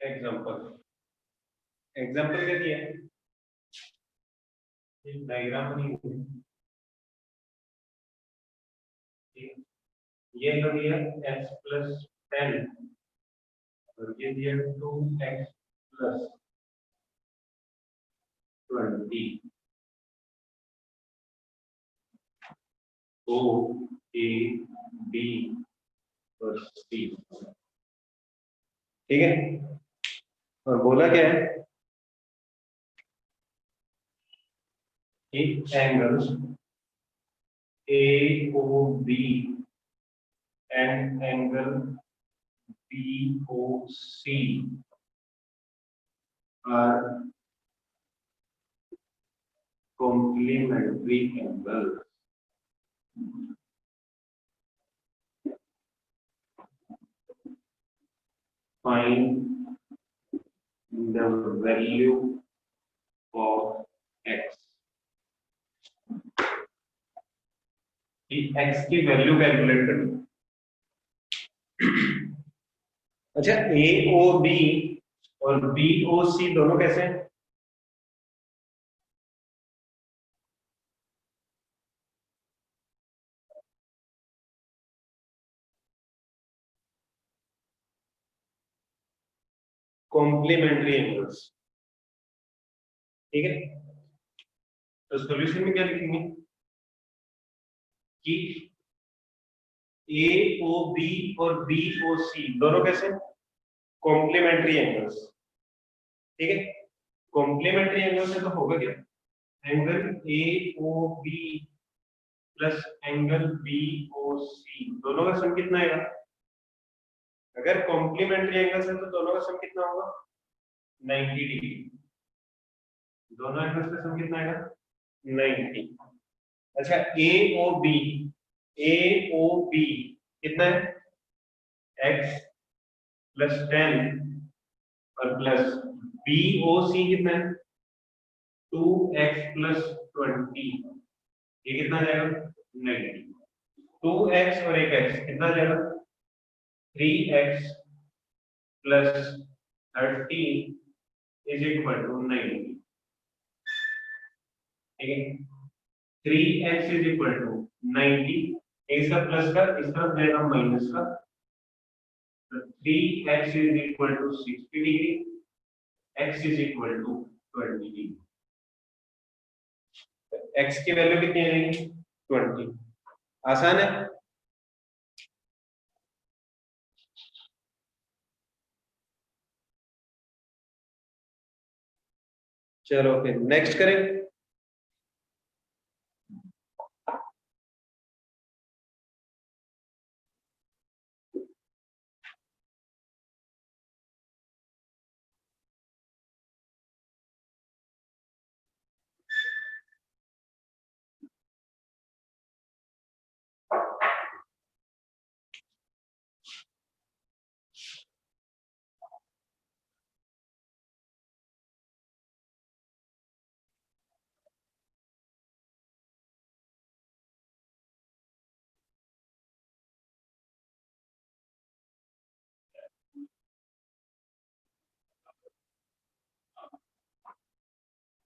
Example example क्या दिया है? डायग्राम नहीं है। ये तो दिया x+10 और ये दिया 2x+20 O A B और C। ठीक है, और बोला क्या है कि angle AOB and angle BOC are complementary angles. Find the value of x. x की वैल्यू कैलकुलेट करनी। अच्छा, AOB और BOC दोनों कैसे हैं? Complementary angles. ठीक है, तो सॉल्यूशन में क्या लिखेंगे कि AOB और BOC दोनों कैसे? Complementary angles. ठीक है, कॉम्प्लीमेंट्री एंगल से तो होगा क्या, angle AOB plus angle BOC दोनों का सम कितना आएगा? अगर कॉम्प्लीमेंट्री एंगल्स है तो दोनों का सम कितना होगा? 90 डिग्री। दोनों एंगल्स का सम कितना आएगा? 90। अच्छा, AOB कितना है? x+10 और प्लस BOC कितना है? 2x+20। ये कितना जाएगा? 90। 2x और 1x कितना जाएगा? 3x plus 30 is equal to 90। ठीक है, 3x is equal to 90। इसका प्लस का इस तरफ जाएगा माइनस का, तो 3x is equal to 60 degree, x is equal to 20 degree. x की वैल्यू कितनी आएगी? 20। आसान है। चलो फिर नेक्स्ट करें।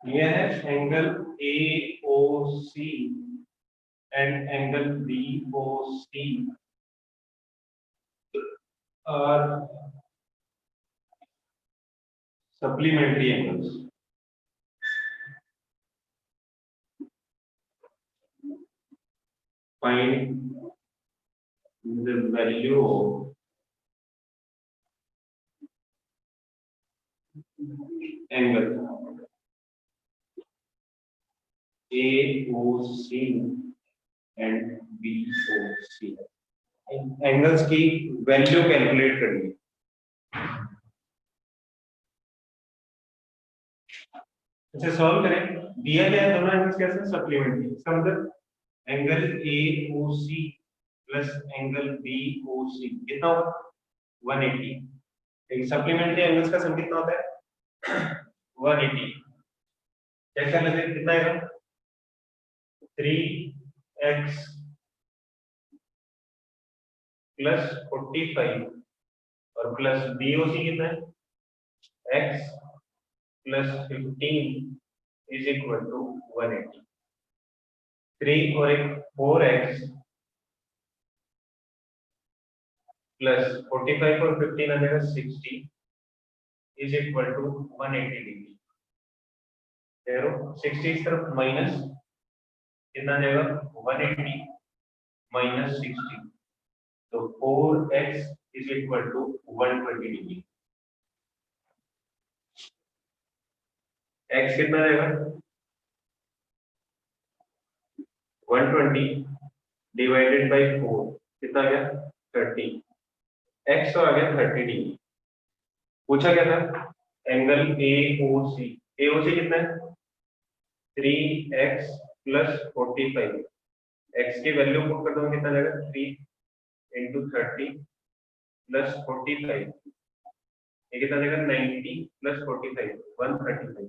यह है angle AOC and angle BOC और supplementary angles. Find the value of angle AOC and BOC। Angles की वैल्यू कैलकुलेट करनी। अच्छा, सॉल्व करें। दिया गया है दोनों एंगल्स कैसे? सप्लीमेंट्री। इसका मतलब angle AOC plus angle BOC कितना होगा? 180। लेकिन सप्लीमेंट्री एंगल्स का सम कितना होता है? 180। चेक कर लेते हैं कितना आएगा। 3x प्लस 45 और प्लस BOC कितना है? x plus 15 is equal to 180. 3 और एक 4x प्लस 45 और 15 आ जाएगा 60 इज इक्वल टू 180 डिग्री। 60 इस तरफ माइनस कितना आ जाएगा 180 माइनस 60, तो 4x is equal to 120 degree. x कितना रहेगा 120 डिवाइडेड बाय 4 कितना आ गया 30, x तो आ गया 30 डिग्री। पूछा क्या था एंगल AOC, AOC कितना है 3x प्लस 45, x की वैल्यू पुट कर दो कितना जाएगा 3 इंटू 30 प्लस 45, ये कितना जाएगा 90 प्लस 45 135,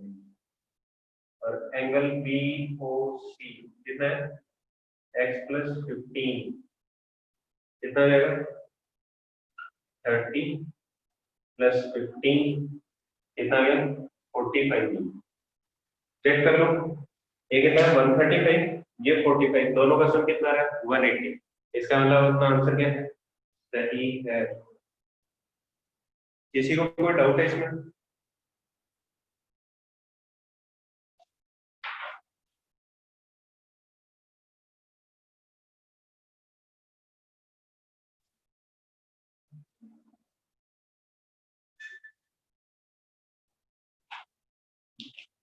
और एंगल BOC कितना है x प्लस 15 कितना जाएगा 30 प्लस 15 कितना आ गया 45। चेक कर लो ये कितना है 135, ये 45, दोनों का सम कितना है 180। इसका मतलब अपना आंसर क्या है सही है। किसी को कोई डाउट है इसमें?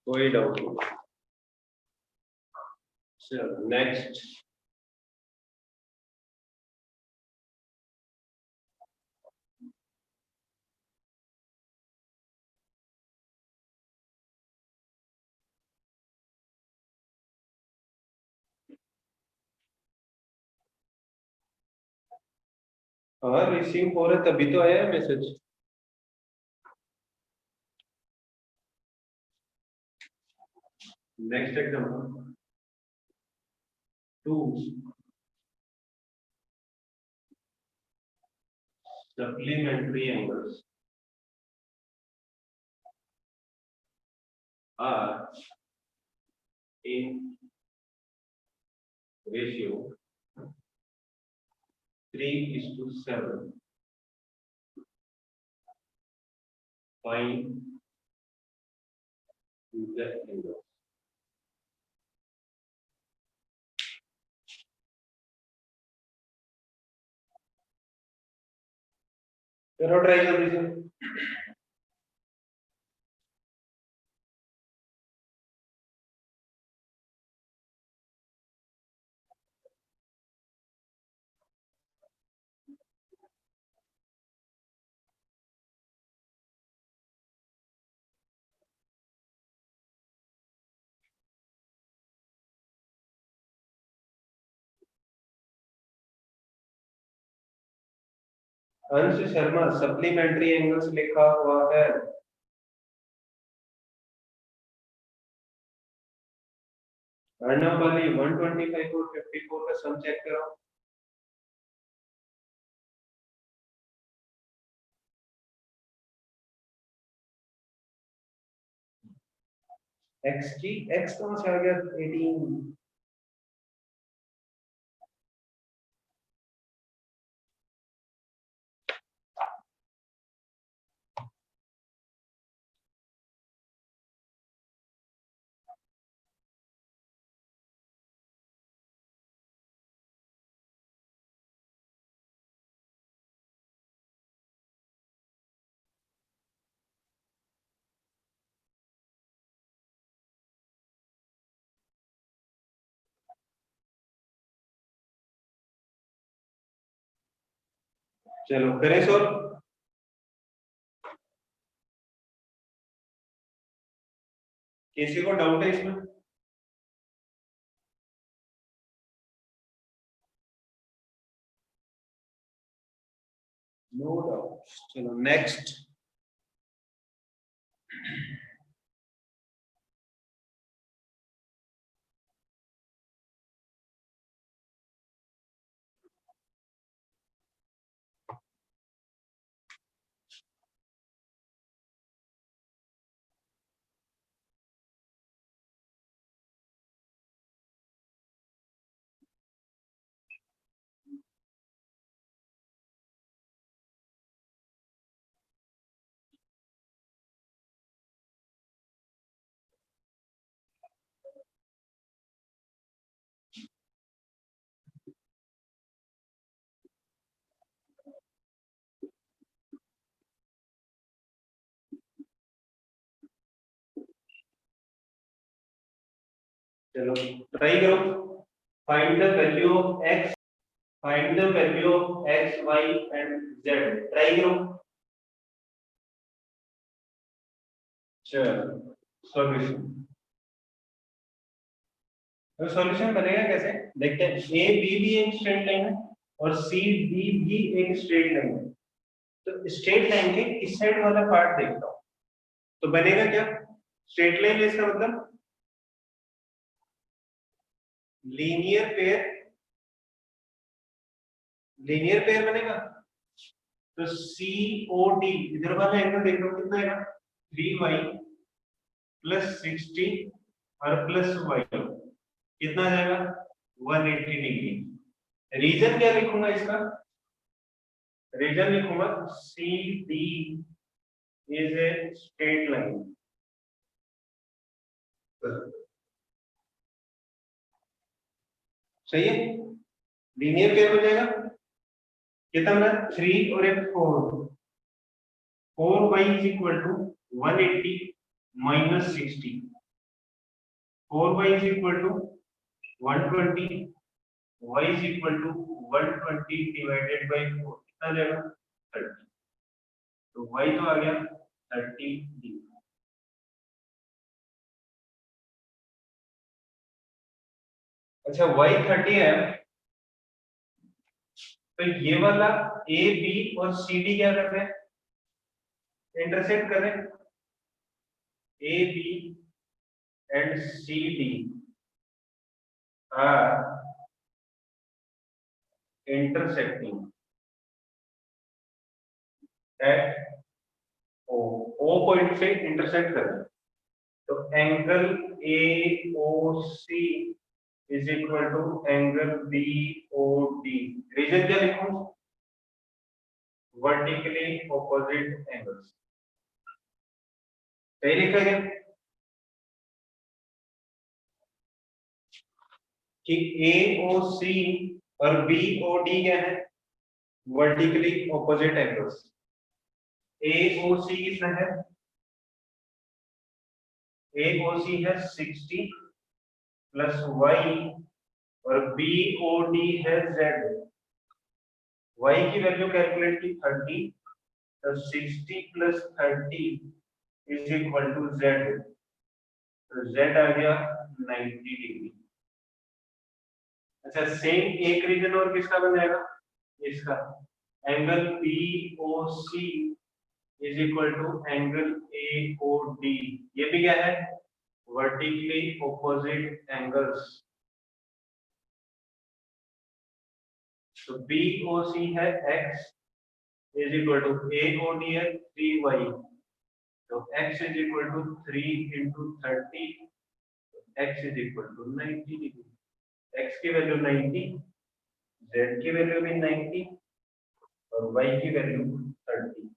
कोई डाउट नहीं। चलो नेक्स्ट। हाँ रिसीव हो रहा है तभी तो आया है message. Next example 2 supplementary angles are in ratio 3:7. Find the angles. करो ट्राई जल्दी से। अंश शर्मा सप्लीमेंट्री एंगल्स लिखा हुआ है। अर्णव वाली 125 और 54 का सम चेक करो। x की x कौन सा आ गया 18। चलो करें सर। किसी को डाउट है इसमें? No doubt. चलो नेक्स्ट। चलो ट्राई करो, find the value of x, find the value of x y and z, try करो। चलो सॉल्यूशन, तो सॉल्यूशन बनेगा कैसे देखते हैं। ए बी भी एक स्ट्रेट लाइन है और सी डी भी एक स्ट्रेट लाइन है, तो स्ट्रेट लाइन के इस साइड वाला पार्ट देखता हूं, तो बनेगा क्या, स्ट्रेट लाइन इसका मतलब लीनियर पेयर, लीनियर पेयर बनेगा। तो सी ओ डी इधर वाला एंगल देख लो कितना है, 3y प्लस 60 और प्लस y कितना आ जाएगा 180 डिग्री। रीजन क्या लिखूंगा इसका, रीजन लिखूंगा C D is a straight line, सही है, लीनियर पेयर हो जाएगा। कितना बना 3 और एक 4, 4y is equal to 180 minus 60, 4y is equal to 120, y is equal to 120 divided by 4 कितना जाएगा 30, तो y तो आ गया 30 डिग्री। अच्छा y 30 है, तो ये वाला ए बी और सी डी क्या कर रहे हैं, इंटरसेक्ट कर रहे हैं, A B and C D are intersecting at O, O point से इंटरसेक्ट कर रहे हैं, तो angle A O C is equal to angle B O D. Reason क्या लिखूं, वर्टिकली ऑपोजिट एंगल्स, सही लिखा गया कि ए ओ सी और बी ओ डी क्या है, vertically opposite angles. A O C कितना है, ए ओ सी है 60 प्लस वाई और बी ओ डी है जेड। y की वैल्यू कैलकुलेट की 30, तो 60 plus 30 is equal to z, तो z आ गया 90 डिग्री। अच्छा सेम एक रीजन और किसका बन जाएगा, इसका angle POC is equal to angle AOD, ये भी क्या है, वर्टिकली ऑपोजिट एंगल्स। तो BOC है x is equal to AOD है 3y, तो x is equal to 3 into 30, x is equal to 90 degree. x की वैल्यू 90, z की वैल्यू भी 90 और y की वैल्यू 30।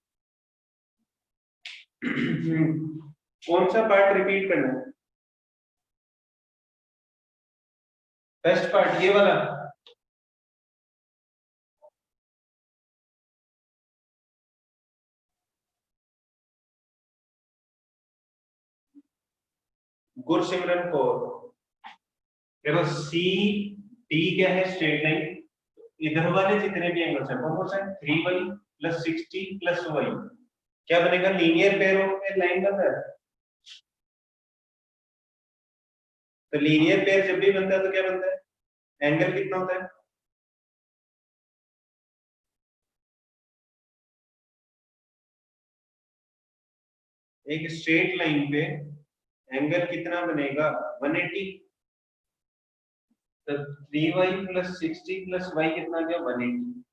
कौन सा पार्ट रिपीट करना है, फर्स्ट पार्ट ये वाला, गुरसिमरन को देखो सी डी क्या है, स्ट्रेट लाइन, इधर वाले जितने भी एंगल्स हैं कौन सा है, 3y प्लस 60 प्लस y, क्या बनेगा, लीनियर पेयर ऑफ लाइन बनता है। तो लीनियर पेयर जब भी बनता है तो क्या बनता है, एंगल कितना होता है, एक स्ट्रेट लाइन पे एंगल कितना बनेगा 180, तो 3y प्लस 60 प्लस y कितना आ गया 180,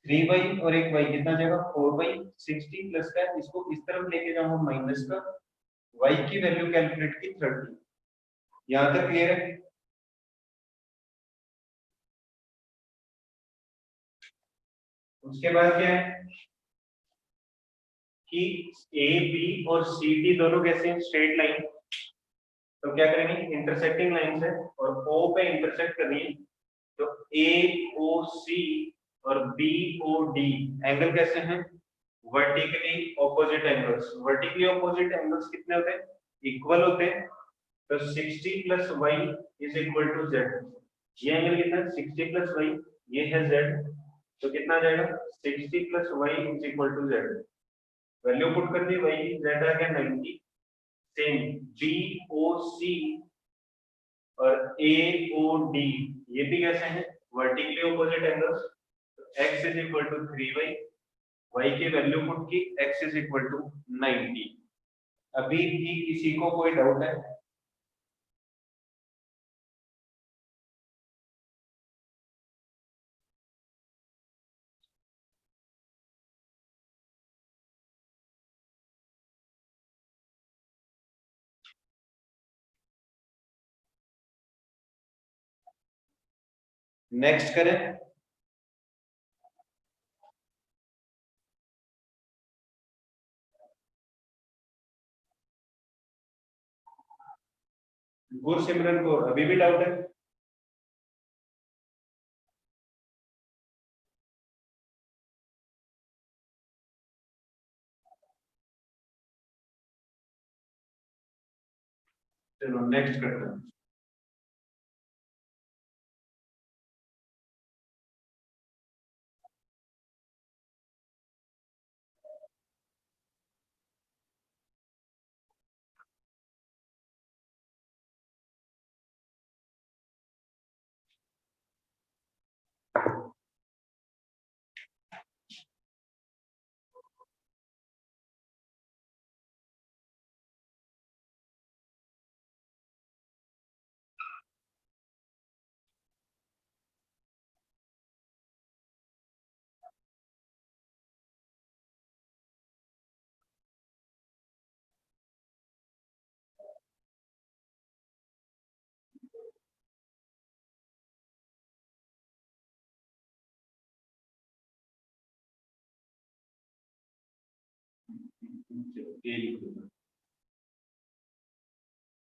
3y और एक y कितना जाएगा 4y, 60 प्लस का इसको इस तरफ लेके जाऊंगा माइनस का, y की वैल्यू कैलकुलेट की 30। यहां तक क्लियर है। उसके बाद क्या है कि ए बी और सी डी दोनों कैसे हैं, स्ट्रेट लाइन, तो क्या करेंगे, इंटरसेक्टिंग लाइन से और O पे इंटरसेक्ट करनी है, तो AOC और BOD एंगल कैसे हैं, vertically opposite angles. Vertically opposite angles कितने होते हैं, इक्वल होते हैं, तो 60 plus y is equal to z. ये एंगल कितना है 60 प्लस वाई, ये है जेड, तो कितना आ जाएगा 60 plus y is equal to z. Value put कर दी, वाई जेड आ गया 90। सेम बी ओ सी और ए ओ डी ये भी कैसे हैं vertically opposite angles. x is equal to 3y, y की वैल्यू पुट की, x इज इक्वल टू 90। अभी भी किसी को कोई डाउट है? नेक्स्ट करें। गुरसिमरन को अभी भी डाउट है? चलो नेक्स्ट करते हैं। ये लिखो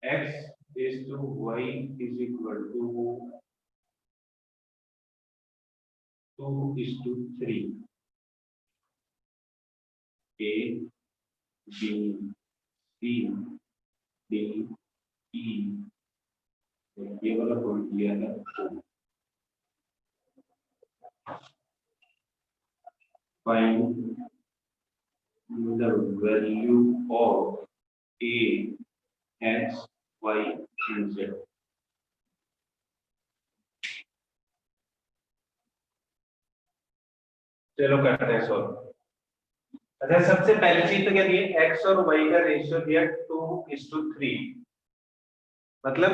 x is to y is equal to 2:3, a b c d e, ये वाला पॉइंट दिया है। Find the value of a x y and z। चलो करते हैं सॉल्व। अच्छा सबसे पहली चीज तो क्या दी है, x और y का रेशियो दिया 2:3, मतलब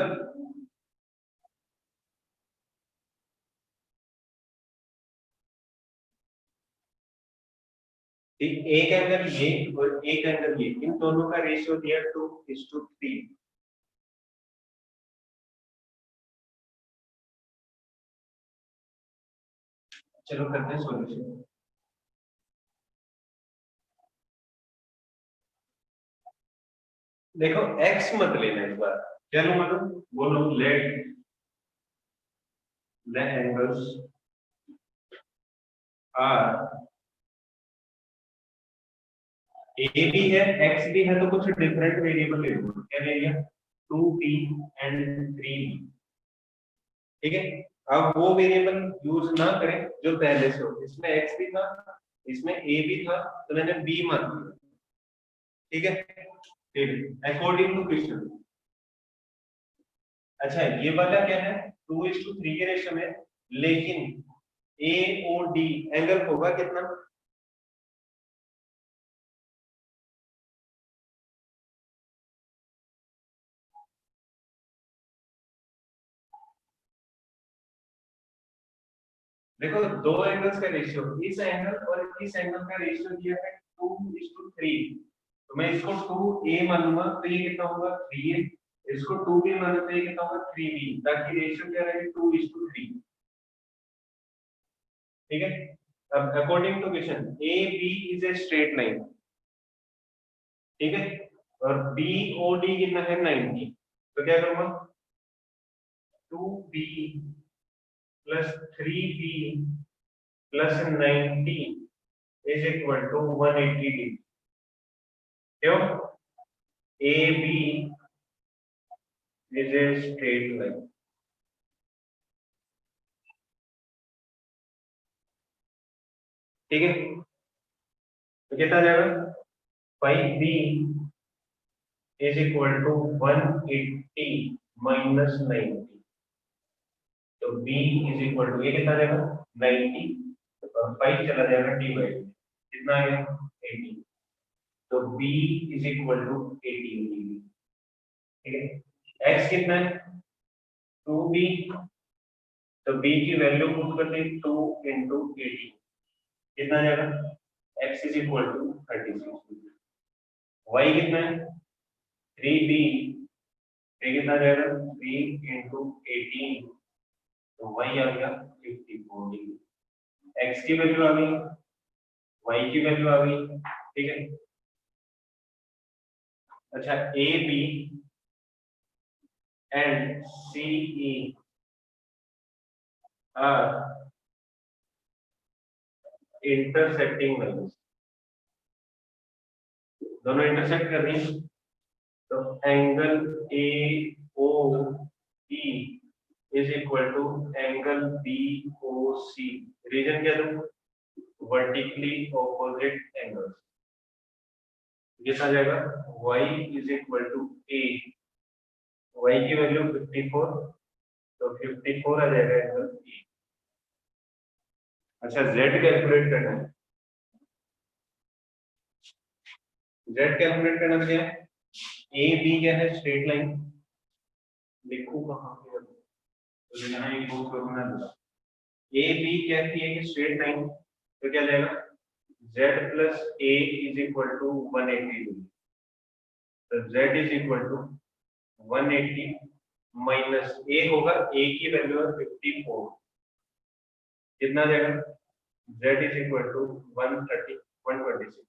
एक एंगल ये और एक एंगल ये, इन दोनों का रेशियो दिया 2:3। चलो करते हैं सॉल्यूशन। देखो x मत लेना इस बार, क्या लूं मतलब बोलो, लेट द एंगल्स आर, ए भी है x भी है, तो कुछ डिफरेंट वेरिएबल ले लो। क्या ले लिया 2p एंड 3p। ठीक है, अब वो वेरिएबल यूज ना करें जो पहले से हो। इसमें x भी था, इसमें a भी था, तो मैंने b मान लिया। ठीक है, फिर अकॉर्डिंग टू क्वेश्चन। अच्छा ये वाला क्या है 2:3 के रेशियो में, लेकिन ए ओ डी एंगल होगा कितना? देखो दो एंगल्स का रेशियो, इस एंगल और इस एंगल का रेशियो दिया है 2:3, तो मैं इसको 2a मानूंगा तो ये कितना होगा 3a, इसको 2b मानूंगा तो ये कितना होगा 3b, ताकि रेशियो क्या रहे 2:3। ठीक है, अब according to question A B is a straight line. ठीक है, और बी ओ डी कितना है 90, तो क्या करूंगा 2b plus 3b plus 90 is equal to 180 क्यों? A B is a straight line. ठीक है, तो कितना जाएगा 5b is equal to 180 minus 90. तो b is equal to ये कितना जाएगा 90 और 5 चला जाएगा डिवाइड कितना आएगा 80. तो b is equal to 18 degree. ठीक है, x कितना है 2b. तो b की वैल्यू पुट कर दें 2 into 18 कितना जाएगा x is equal to 36. y कितना है 3b. ये कितना जाएगा 3 into 18 तो y आ गया 54 डिग्री. x की वैल्यू आ गई, y की वैल्यू आ गई. ठीक है, अच्छा A B and C E are intersecting lines. दोनों इंटरसेक्ट कर रही हैं तो angle A O E is equal to angle B O C. Reason क्या दूं वर्टिकली ऑपोजिट एंगल्स. ये आ जाएगा y is equal to a. y की वैल्यू 54 तो 54 आ जाएगा एंगल e. अच्छा z कैलकुलेट करना है. z कैलकुलेट करना क्या है a b क्या है स्ट्रेट लाइन. लिखूं कहां पे तो यहाँ एक बोल करूंगा a b कहती है कि स्ट्रेट लाइन. तो क्या जाएगा z plus a is equal to 180 degree. तो z is equal to 180 minus a होगा a की वैल्यू है 54 कितना जाएगा z is equal to 126.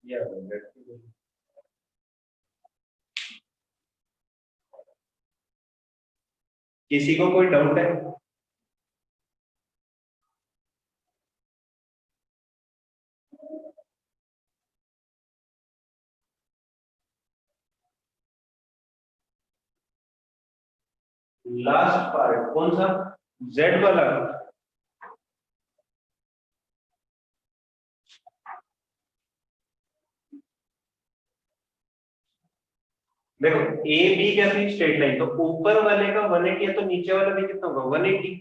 या z की वैल्यू किसी को कोई डाउट है. लास्ट पार्ट कौन सा z वाला. देखो ए बी क्या थी स्ट्रेट लाइन. तो ऊपर वाले का 180 है तो नीचे वाला भी कितना होगा 180.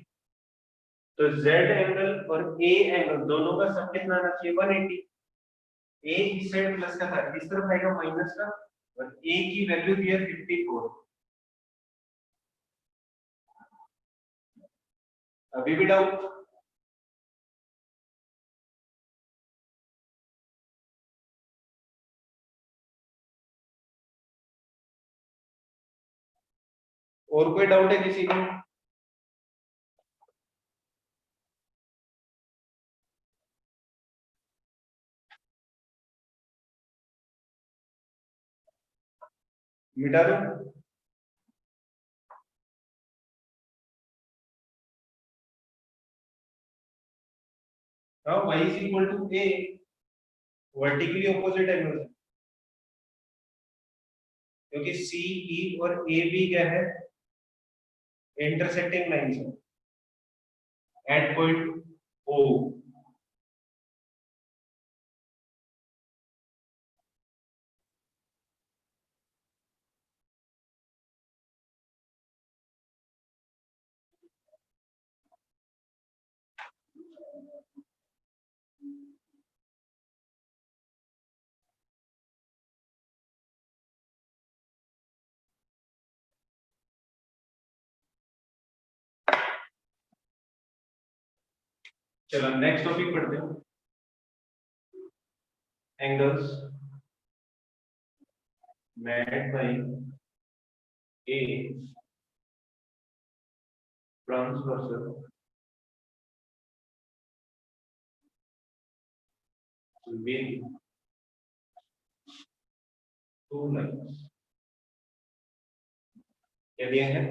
तो z एंगल और a एंगल दोनों का सम कितना आना चाहिए 180. a इस साइड प्लस का था इस तरफ आएगा माइनस का और a की वैल्यू दी है 54. अभी भी डाउट. और कोई डाउट है किसी को. मिटा दो. हाँ y is equal to a vertically opposite angle क्योंकि सी ई और ए बी क्या है इंटरसेक्टिंग लाइंस है एट पॉइंट ओ. चलो नेक्स्ट टॉपिक पढ़ते हैं. Angles made by a transversal with two lines. क्या दिया है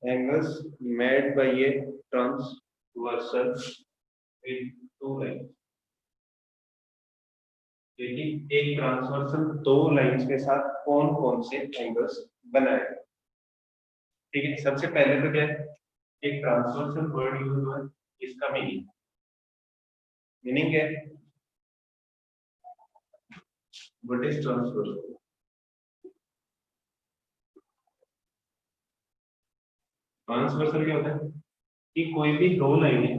angles made by a transversal with two lines. लेकिन एक ट्रांसवर्सल दो लाइंस के साथ कौन कौन से एंगल्स बनाएगा। ठीक है, सबसे पहले तो क्या है, एक ट्रांसवर्सल वर्ड यूज हुआ है, इसका मीनिंग मीनिंग क्या है, व्हाट इज ट्रांसवर्सल। ट्रांसवर्सल क्या होता है कि कोई भी दो लाइन है,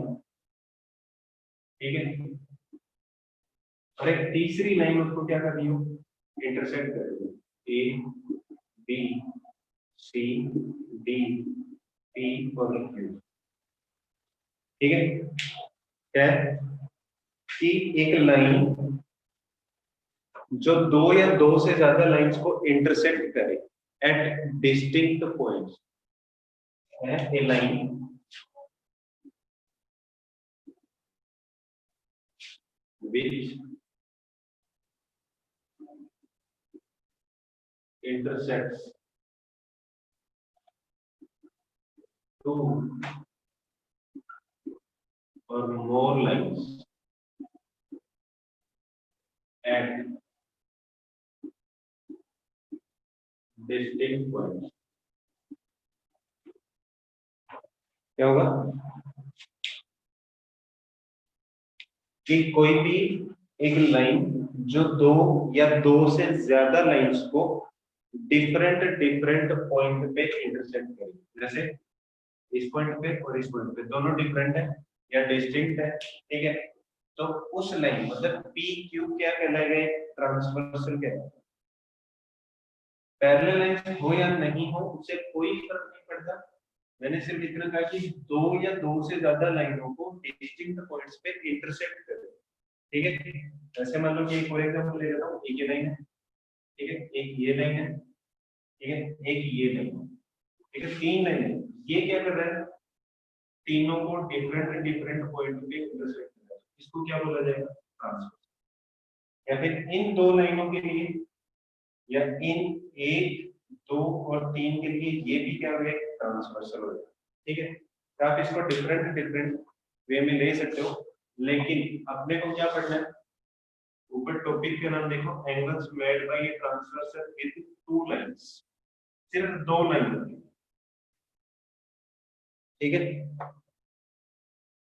ठीक है, और एक तीसरी लाइन उसको क्या कर रही हो, इंटरसेक्ट कर रही हो, A B C D E और क्यू। ठीक है, क्या है कि एक लाइन जो दो या दो से ज्यादा लाइंस को इंटरसेक्ट करे एट डिस्टिंक्ट पॉइंट्स है ए line which intersects two or more lines at distinct points। क्या होगा कि कोई भी एक लाइन जो दो या दो से ज्यादा लाइंस को डिफरेंट डिफरेंट पॉइंट पे इंटरसेक्ट करे, जैसे इस पॉइंट पे और इस पॉइंट पे दोनों डिफरेंट है या डिस्टिंक्ट है, ठीक है, तो उस लाइन मतलब पी क्यू क्या कहलाएगा, ट्रांसवर्सल कहलाएगा। पैरेलल लाइंस हो या नहीं हो उससे कोई फर्क नहीं पड़ता, मैंने सिर्फ इतना कहा कि दो या दो से ज्यादा लाइनों को डिस्टिंक्ट पॉइंट्स पे इंटरसेक्ट करे। ठीक है, ऐसे मान लो कि एक और एग्जांपल ले लेता हूँ, एक ये लाइन है, ठीक है, एक ये लाइन है, ठीक है, एक ये लाइन है, ठीक है, तीन लाइन है, ये क्या कर रहा है, तीनों को डिफरेंट डिफरेंट पॉइंट पे इंटरसेक्ट कर रहा है, इसको क्या बोला जाएगा, ट्रांसवर्स। या फिर इन दो लाइनों के लिए या इन एक दो और तीन के लिए ये भी क्या होगा, ट्रांसवर्सल हो जाएगा। ठीक है, तो आप इसको डिफरेंट डिफरेंट वे में ले सकते हो, लेकिन अपने को क्या पढ़ना है, ऊपर टॉपिक का नाम देखो, angles made by a transversal with two lines, सिर्फ दो लाइन। ठीक है,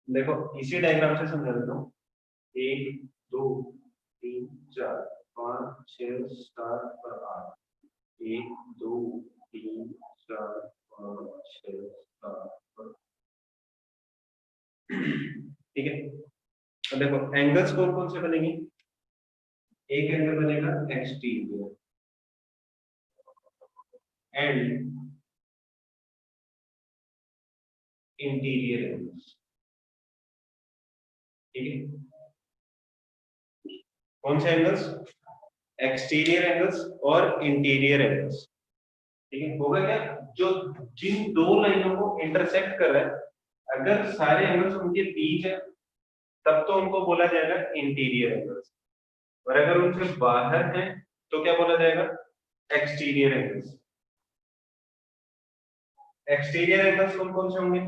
देखो इसी डायग्राम से समझा देता हूँ, एक दो तीन चार पाँच छह सात और आठ, एक दो तीन चार पाँच छह सात और ठीक है, अब देखो एंगल्स कौन कौन से बनेंगे, एक एंगल बनेगा एक्सटीरियर एंड इंटीरियर एंगल्स। ठीक है, कौन से एंगल्स, एक्सटीरियर एंगल्स और इंटीरियर एंगल्स। ठीक है, होगा क्या, जो जिन दो लाइनों को इंटरसेक्ट कर रहा है अगर सारे एंगल्स उनके बीच है तब तो उनको बोला जाएगा इंटीरियर एंगल्स, और अगर उनसे बाहर है तो क्या बोला जाएगा, एक्सटीरियर एंगल्स। एक्सटीरियर एंगल्स कौन कौन से होंगे,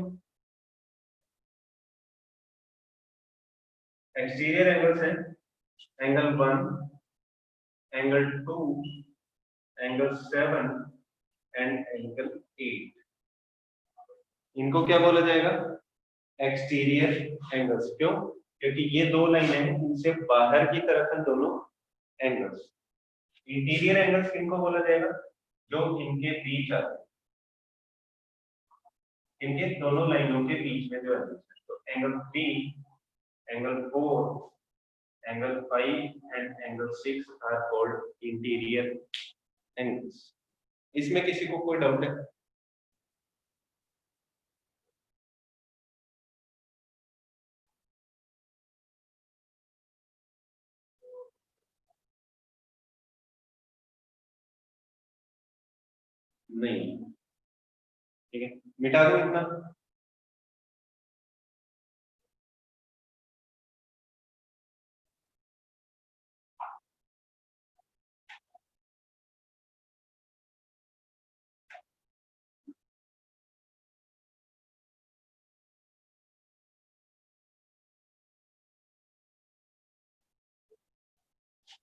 एक्सटीरियर एंगल्स हैं angle 1, angle 2, angle 7 and angle 8। इनको क्या बोला जाएगा, एक्सटीरियर एंगल्स। क्यों, क्योंकि ये दो लाइन है इनसे बाहर की तरफ है दोनों एंगल्स। इंटीरियर एंगल्स किनको बोला जाएगा, जो इनके बीच आते हैं, इनके दोनों लाइनों के बीच में जो एंगल्स है, तो angle 3, angle 4, angle 5 and angle 6 are called interior angles. इसमें किसी को कोई डाउट है, नहीं, ठीक है, मिटा दो इतना।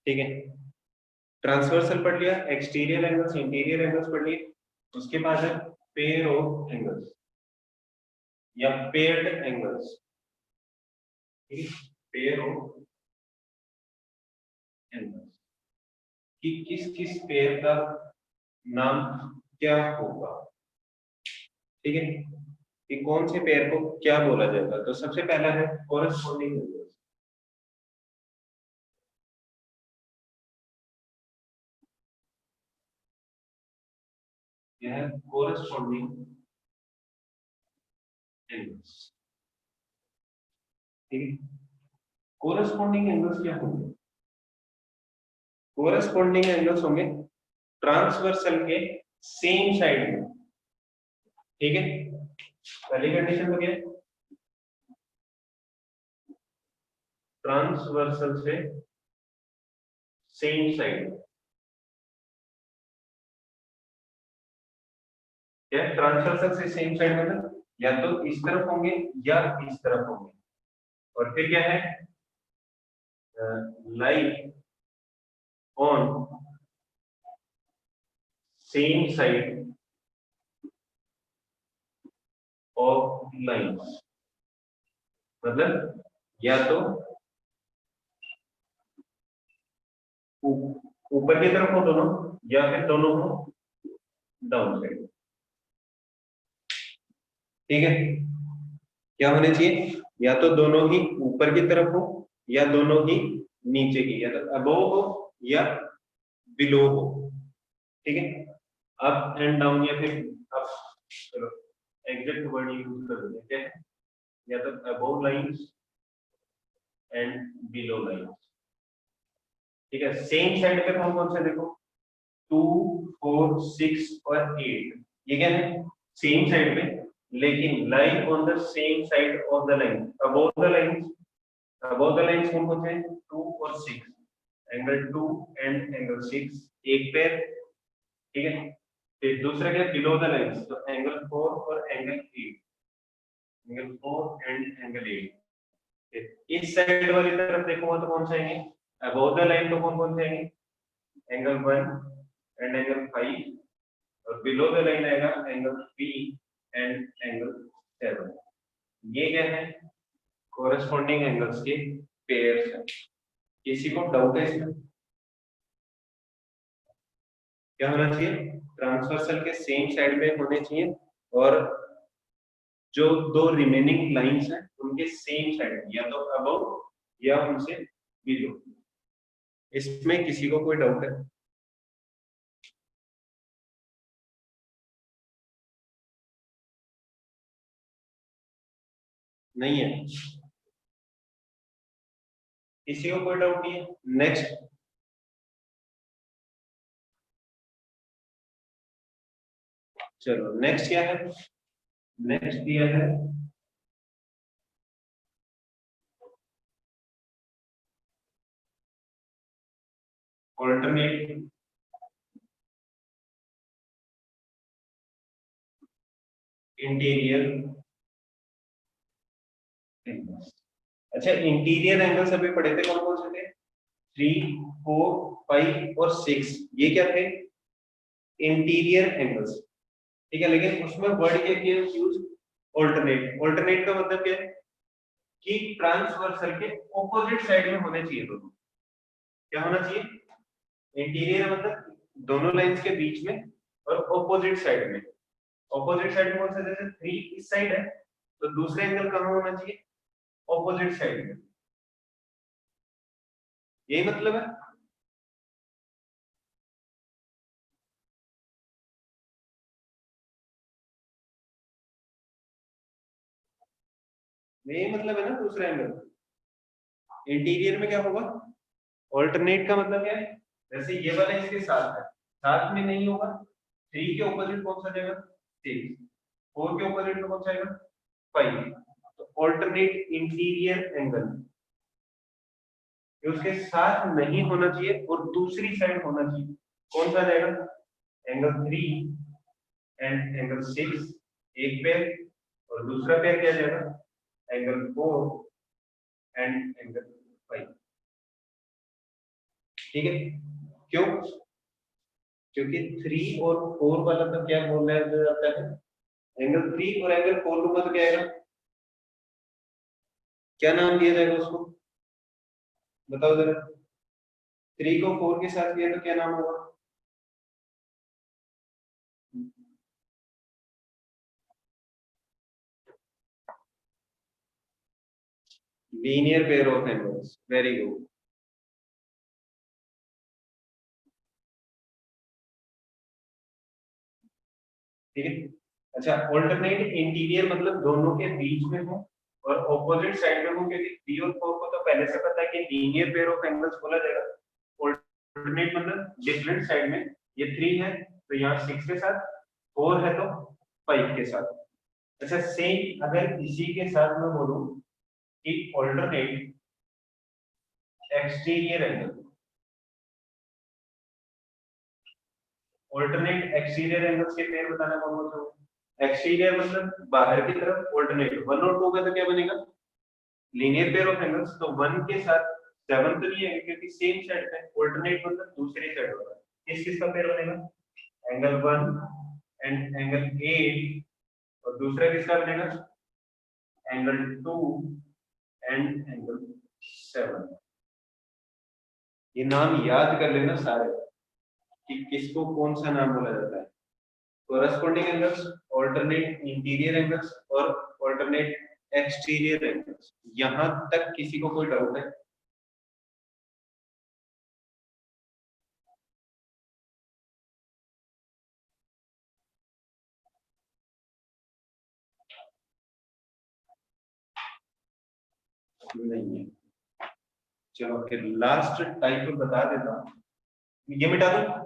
ठीक है, ट्रांसवर्सल पढ़ लिया, एक्सटीरियर एंगल्स इंटीरियर एंगल्स पढ़ लिए, उसके बाद है पेयर ऑफ एंगल्स या पेयर्ड एंगल्स, ठीक है, पेयर ऑफ एंगल्स कि किस किस पेयर का नाम क्या होगा, ठीक है, कि कौन से पेयर को क्या बोला जाएगा। तो सबसे पहला है कोरस्पॉन्डिंग एंगल्स, यह है कोरस्पॉन्डिंग एंगल्स, ठीक है। कोरस्पॉन्डिंग एंगल्स क्या होंगे? कोरस्पॉन्डिंग एंगल्स होंगे ट्रांसवर्सल के सेम साइड में, ठीक है। पहली कंडीशन तो क्या है? ट्रांसवर्सल से सेम साइड, क्या ट्रांसवर्सल से सेम साइड मतलब या तो इस तरफ होंगे या इस तरफ होंगे, और फिर क्या है, lie on same side of lines, मतलब या तो ऊपर की तरफ हो दोनों या फिर दोनों हो डाउन साइड, ठीक है। क्या होने चाहिए, या तो दोनों ही ऊपर की तरफ हो या दोनों ही नीचे की, या तो अबोव हो या बिलो हो, ठीक है। अप एंड डाउन या फिर अप, चलो एग्जैक्ट वर्ड यूज कर देते हैं, क्या है, या तो above lines and below lines, ठीक है। सेम साइड पे कौन कौन से देखो, 2 4 6 और 8, ये क्या है, सेम साइड पे, लेकिन lie on the same side of the line, above the lines, above the lines कौन कौन से हैं, 2 और 6, एंगल 2 एंड एंगल 6 एक पेयर, ठीक है। फिर दूसरा क्या, बिलो द लाइंस, तो एंगल 4 और एंगल 8, एंगल 4 एंड एंगल 8। इस साइड वाली तरफ देखूंगा तो कौन से आएंगे, अबोव द लाइन तो कौन कौन से आएंगे, एंगल 1 एंड एंगल 5, और बिलो द लाइन आएगा एंगल 3 एंड एंगल 7। ये क्या है, कोरेस्पॉन्डिंग एंगल्स के पेयर्स हैं। किसी को डाउट है इसमें? क्या होना चाहिए, ट्रांसवर्सल के सेम साइड पे होने चाहिए, और जो दो रिमेनिंग लाइंस हैं उनके सेम साइड, या तो अबव या उनसे बिलो। इसमें किसी को कोई डाउट है? नहीं है, किसी को कोई डाउट नहीं है? नेक्स्ट, चलो नेक्स्ट क्या है, नेक्स्ट दिया है ऑल्टरनेट इंटीरियर एंगल्स। अच्छा, इंटीरियर एंगल्स अभी पढ़े थे, कौन कौन से थे, 3 4 5 और 6, ये क्या थे, इंटीरियर एंगल्स, ठीक है। लेकिन उसमें वर्ड क्या किया यूज, ऑल्टरनेट। ऑल्टरनेट का मतलब क्या है कि ट्रांसवर्सल के ऑपोजिट साइड में होने चाहिए दोनों। क्या होना चाहिए, इंटीरियर मतलब दोनों लाइंस के बीच में, और ऑपोजिट साइड में। ऑपोजिट साइड में कौन सा, जैसे 3 इस साइड है तो दूसरा एंगल कहां होना चाहिए, ऑपोजिट साइड में, यही मतलब है। यही मतलब है ना, दूसरा एंगल। इंटीरियर में क्या होगा, ऑल्टरनेट का मतलब क्या है, जैसे ये वाला इसके साथ है, साथ में नहीं होगा, 3 के ऑपोजिट कौन सा जाएगा, 6, 4 के ऑपोजिट में कौन सा आएगा, 5। तो ऑल्टरनेट इंटीरियर एंगल उसके साथ नहीं होना चाहिए और दूसरी साइड होना चाहिए, कौन सा जाएगा, एंगल 3 एंड एंगल 6 एक पेयर, और दूसरा पेयर क्या जाएगा, एंगल 4 एंड एंगल 5, ठीक है, क्यों? क्योंकि 3 और 4 वाला तो क्या बोल जाता है, एंगल 3 और एंगल 4 लूंगा तो क्या आएगा, क्या नाम दिया जाएगा उसको, बताओ जरा। 3 को 4 के साथ किया तो क्या नाम होगा? Linear pair of angles, very good. ठीक है, अच्छा ऑल्टरनेट इंटीरियर मतलब दोनों के बीच में हो और ऑपोजिट साइड में हो, क्योंकि 3 और 4 को तो पहले से पता है कि लीनियर पेयर ऑफ एंगल्स बोला जाएगा। ऑल्टरनेट मतलब डिफरेंट साइड में, ये 3 है तो यहाँ 6 के साथ, 4 है तो 5 के साथ। अच्छा सेम अगर इसी के साथ मैं बोलूं कि alternate exterior angle, alternate exterior angles के पेयर बताना कौन कौन सा। एक्सटीरियर मतलब बाहर की तरफ, ऑल्टरनेट 1 और 2 का तो क्या बनेगा, लीनियर पेयर ऑफ एंगल्स, तो 1 के साथ 7 तो नहीं है क्योंकि सेम साइड पे, ऑल्टरनेट मतलब दूसरी साइड होगा, किस किस का पेयर बनेगा, एंगल 1 एंड एंगल 8, और दूसरा किसका बनेगा, एंगल 2 एंड एंगल 7। ये नाम याद कर लेना सारे कि किसको कौन सा नाम बोला जाता है। Corresponding angles, alternate interior angles और ऑल्टरनेट एक्सटीरियर एंगल्स। यहां तक किसी को कोई डाउट है? नहीं है। चलो फिर लास्ट टाइप बता देता हूँ, ये मिटा दो।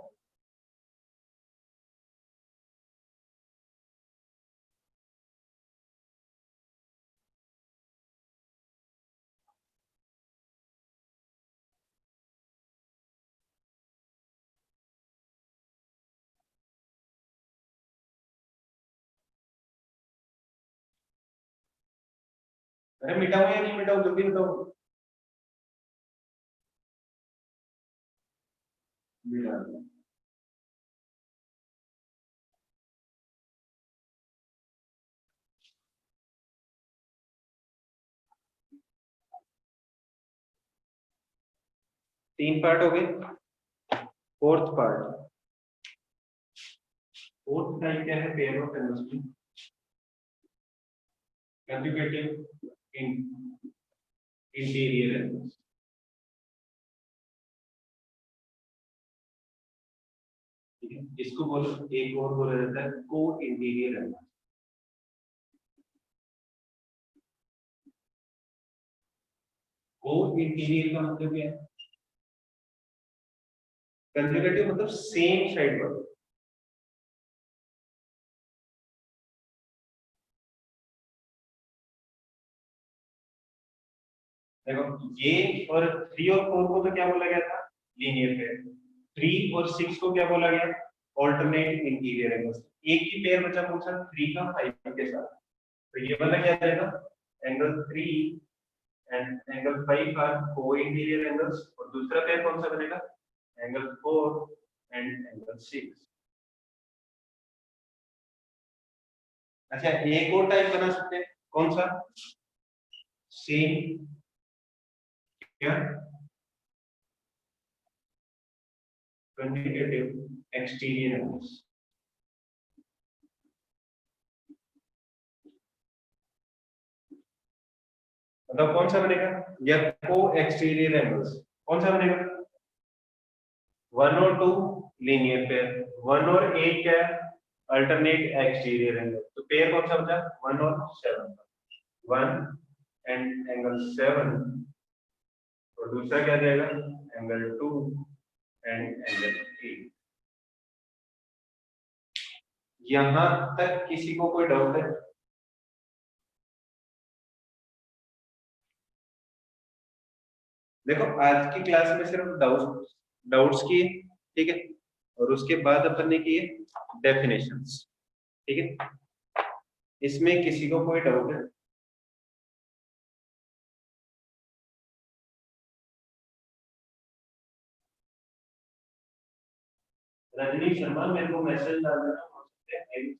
अरे मिटाओ या नहीं मिटाओ, जल्दी मिटाओ। मिटा दो। 3 पार्ट हो गए। फोर्थ पार्ट, फोर्थ टाइप क्या है पेयर ऑफ एंगल्स में, कंजुगेटिव इंटीरियर एंगल्स। ठीक है, इसको बोलो, एक और बोला जाता है को इंटीरियर एंगल। को इंटीरियर का मतलब क्या है, कंजुगेटिव मतलब सेम साइड पर। देखो ये और 3 और 4 को तो क्या बोला गया था, लीनियर पेयर। 3 और 6 को क्या बोला गया, ऑल्टरनेट इंटीरियर एंगल्स। एक ही पेयर बचा कौन सा, 3 का 5 के साथ, तो ये वाला क्या जाएगा, एंगल 3 एंड एंगल 5 आर को इंटीरियर एंगल्स, और दूसरा पेयर कौन सा बनेगा, एंगल 4 एंड एंगल 6। अच्छा एक और टाइप बना सकते हैं, कौन सा, सेम क्या, कंजुगेटिव एक्सटीरियर एंगल्स। मतलब कौन सा बनेगा, या को एक्सटीरियर एंगल्स, कौन सा बनेगा, 1 और 2 लीनियर पेयर, 1 और 8 क्या है, अल्टरनेट एक्सटीरियर एंगल, तो पेयर कौन सा बचा, 1 और 7, 1 एंड एंगल 7, और दूसरा क्या जाएगा, एंगल 2 एंड एंगल 8। यहां तक किसी को कोई डाउट है? देखो आज की क्लास में सिर्फ डाउट्स की, ठीक है, और उसके बाद अपन ने किए डेफिनेशंस, ठीक है। इसमें किसी को कोई डाउट है? रजनी शर्मा मेरे को मैसेज डाल देना